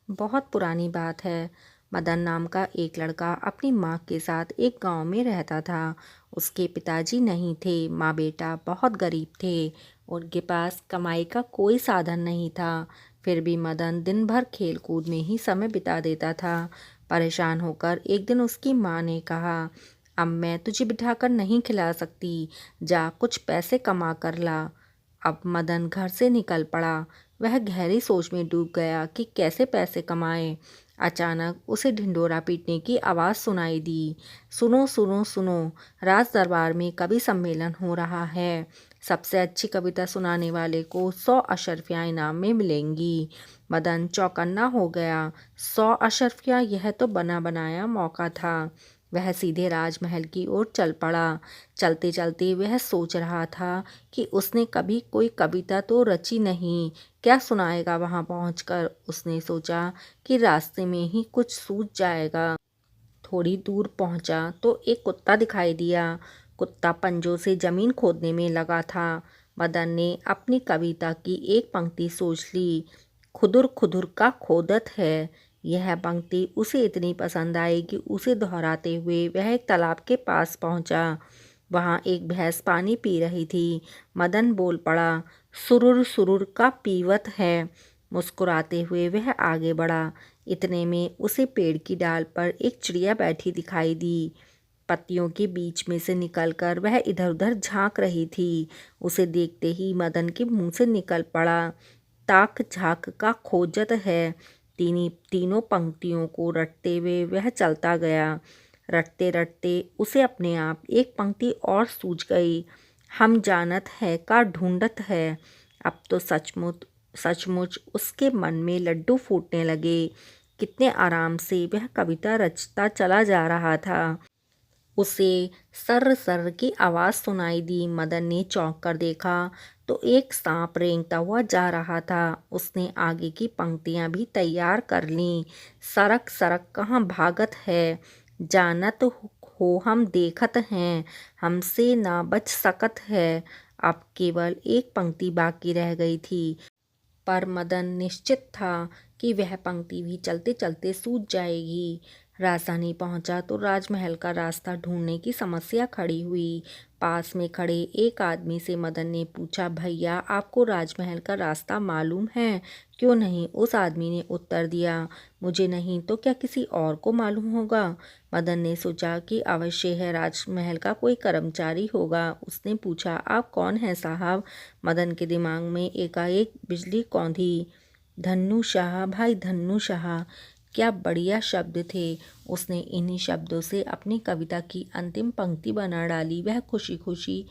बहुत पुरानी बात है। मदन नाम का एक लड़का अपनी माँ के साथ एक गांव में रहता था। उसके पिताजी नहीं थे, माँ बेटा बहुत गरीब थे। उनके पास कमाई का कोई साधन नहीं था। फिर भी मदन दिन भर खेल कूद में ही समय बिता देता था। परेशान होकर एक दिन उसकी माँ ने कहा, अब मैं तुझे बिठाकर नहीं खिला सकती, जा कुछ पैसे कमा कर ला। अब मदन घर से निकल पड़ा। वह गहरी सोच में डूब गया कि कैसे पैसे कमाए। अचानक उसे ढिंढोरा पीटने की आवाज़ सुनाई दी। सुनो सुनो सुनो, राज दरबार में कवि सम्मेलन हो रहा है। सबसे अच्छी कविता सुनाने वाले को 100 अशर्फियाँ इनाम में मिलेंगी। मदन चौकन्ना हो गया। 100 अशर्फियाँ, यह तो बना बनाया मौका था। वह सीधे राजमहल की ओर चल पड़ा। चलते चलते वह सोच रहा था कि उसने कभी कोई कविता तो रची नहीं, क्या सुनाएगा वहां पहुंचकर। उसने सोचा कि रास्ते में ही कुछ सूझ जाएगा। थोड़ी दूर पहुंचा तो एक कुत्ता दिखाई दिया। कुत्ता पंजों से जमीन खोदने में लगा था। मदन ने अपनी कविता की एक पंक्ति सोच ली। खुदुर खुदुर का खोदत है। यह पंक्ति उसे इतनी पसंद आई कि उसे दोहराते हुए वह एक तालाब के पास पहुंचा। वहां एक भैंस पानी पी रही थी। मदन बोल पड़ा, सुरुर सुरुर का पीवत है। मुस्कुराते हुए वह आगे बढ़ा। इतने में उसे पेड़ की डाल पर एक चिड़िया बैठी दिखाई दी। पत्तियों के बीच में से निकलकर वह इधर उधर झांक रही थी। उसे देखते ही मदन के मुंह से निकल पड़ा, ताक झाक का खोजत है। तीनों पंक्तियों को रटते हुए वह चलता गया। रटते रटते उसे अपने आप एक पंक्ति और सूझ गई। हम जानत है का ढूंढत है। अब तो सचमुच सचमुच उसके मन में लड्डू फूटने लगे। कितने आराम से वह कविता रचता चला जा रहा था। उसे सर्र सर्र की आवाज़ सुनाई दी। मदन ने चौंक कर देखा तो एक सांप रेंगता हुआ जा रहा था। उसने आगे की पंक्तियां भी तैयार कर लीं। सरक सरक कहाँ भागत है, जानत हो हम देखत हैं, हमसे ना बच सकत है। अब केवल एक पंक्ति बाकी रह गई थी, पर मदन निश्चित था कि वह पंक्ति भी चलते चलते सूझ जाएगी। राजधानी पहुंचा तो राजमहल का रास्ता ढूंढने की समस्या खड़ी हुई। पास में खड़े एक आदमी से मदन ने पूछा, भैया आपको राजमहल का रास्ता मालूम है? क्यों नहीं, उस आदमी ने उत्तर दिया, मुझे नहीं तो क्या किसी और को मालूम होगा। मदन ने सोचा कि अवश्य है राजमहल का कोई कर्मचारी होगा। उसने पूछा, आप कौन हैं साहब? मदन के दिमाग में एकाएक बिजली कौंधी। धन्नू शाह, भाई धन्नू शाह, क्या बढ़िया शब्द थे। उसने इन्हीं शब्दों से अपनी कविता की अंतिम पंक्ति बना डाली। वह खुशी खुशी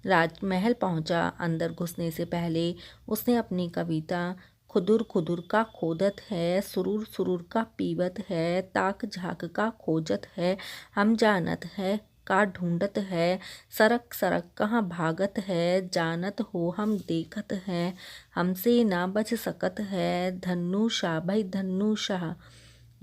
राजमहल पहुंचा। अंदर घुसने से पहले उसने अपनी कविता, खुदुर खुदुर का खोदत है, सुरूर सुरूर का पीवत है, ताक झाक का खोजत है, हम जानत है का ढूंढत है, सरक सरक कहाँ भागत है, जानत हो हम देखत हैं, हमसे ना बच सकत है। धन्नू शाह, भाई धन्नू शाह।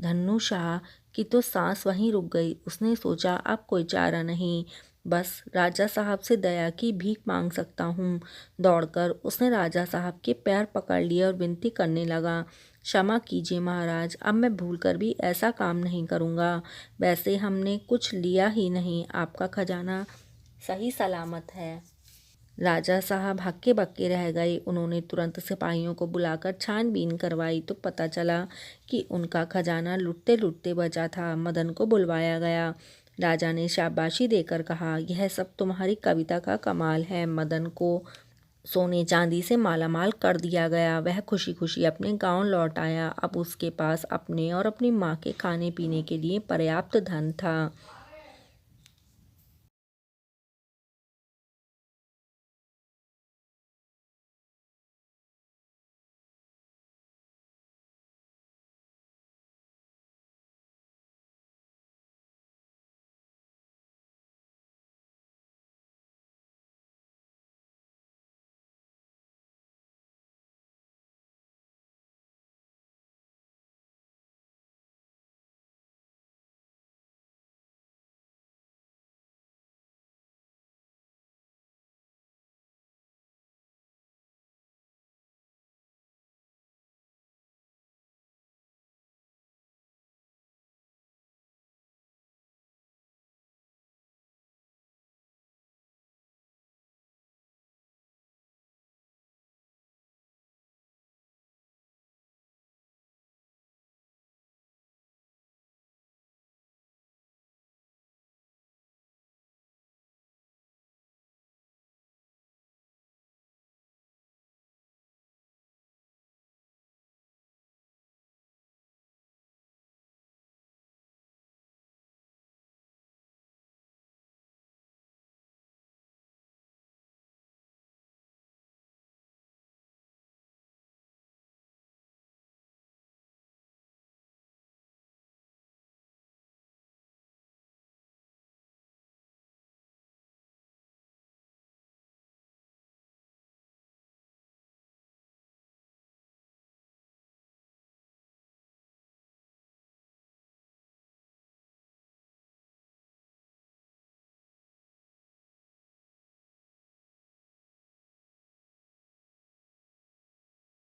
धन्नू शाह की तो सांस वहीं रुक गई। उसने सोचा अब कोई चारा नहीं, बस राजा साहब से दया की भीख मांग सकता हूँ। दौड़कर उसने राजा साहब के पैर पकड़ लिए और विनती करने लगा, क्षमा कीजिए महाराज, अब मैं भूलकर भी ऐसा काम नहीं करूँगा। वैसे हमने कुछ लिया ही नहीं, आपका खजाना सही सलामत है। राजा साहब हक्के बक्के रह गए। उन्होंने तुरंत सिपाहियों को बुलाकर छानबीन करवाई तो पता चला कि उनका खजाना लुटते लुटते बचा था। मदन को बुलवाया गया। राजा ने शाबाशी देकर कहा, यह सब तुम्हारी कविता का कमाल है। मदन को सोने चांदी से मालामाल कर दिया गया। वह खुशी खुशी अपने गांव लौट आया। अब उसके पास अपने और अपनी माँ के खाने पीने के लिए पर्याप्त धन था।